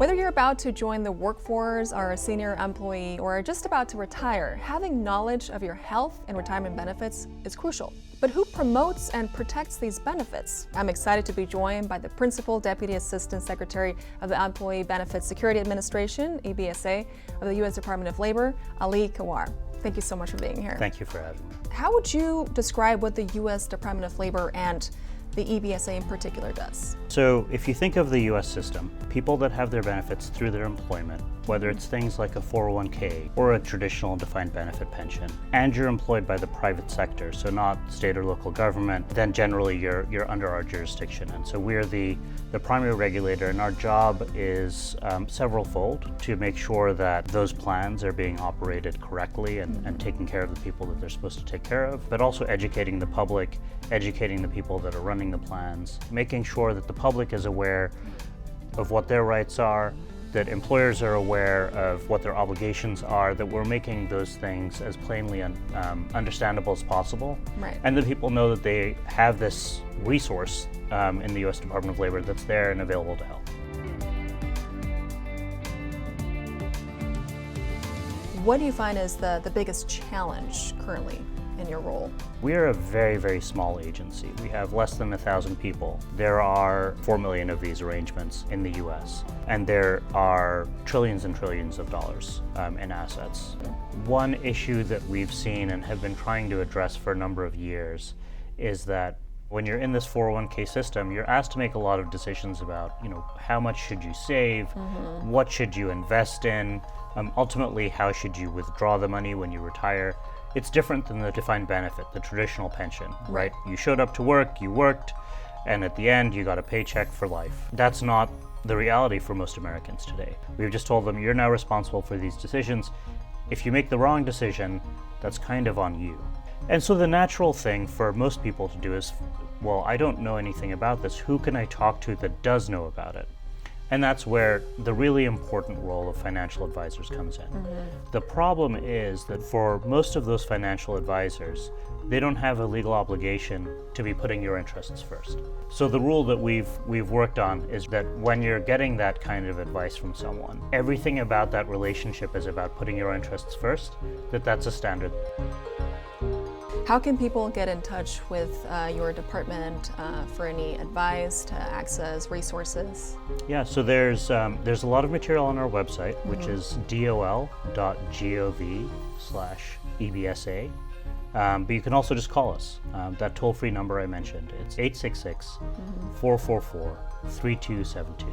Whether you're about to join the workforce, are a senior employee, or are just about to retire, having knowledge of your health and retirement benefits is crucial. But who promotes and protects these benefits? I'm excited to be joined by the Principal Deputy Assistant Secretary of the Employee Benefits Security Administration, EBSA, of the U.S. Department of Labor, Ali Kawar. Thank you so much for being here. Thank you for having me. How would you describe what the U.S. Department of Labor and the EBSA in particular does? So if you think of the US system, people that have their benefits through their employment, whether it's things like a 401k or a traditional defined benefit pension, and you're employed by the private sector, so not state or local government, then generally you're under our jurisdiction. And so we're the primary regulator, and our job is several-fold to make sure that those plans are being operated correctly and taking care of the people that they're supposed to take care of, but also educating the public, educating the people that are running the plans, making sure that the public is aware of what their rights are, that employers are aware of what their obligations are, that we're making those things as plainly understandable as possible, Right. and that people know that they have this resource in the U.S. Department of Labor that's there and available to help. What do you find is the biggest challenge currently in your role? We are a very, very small agency. We have less than 1,000 people. There are 4 million of these arrangements in the US, and there are trillions and trillions of dollars in assets. One issue that we've seen and have been trying to address for a number of years is that when you're in this 401k system, you're asked to make a lot of decisions about, how much should you save, what should you invest in, ultimately, how should you withdraw the money when you retire. It's different than the defined benefit, the traditional pension, right? You showed up to work, you worked, and at the end, you got a paycheck for life. That's not the reality for most Americans today. We've just told them, you're now responsible for these decisions. If you make the wrong decision, that's kind of on you. And so the natural thing for most people to do is, well, I don't know anything about this. Who can I talk to that does know about it? And that's where the really important role of financial advisors comes in. The problem is that for most of those financial advisors, they don't have a legal obligation to be putting your interests first. So the rule that we've worked on is that when you're getting that kind of advice from someone, everything about that relationship is about putting your interests first, that's a standard. How can people get in touch with your department for any advice, to access resources? Yeah, so there's a lot of material on our website, which is dol.gov/EBSA. But you can also just call us. That toll-free number I mentioned, it's 866-444-3272.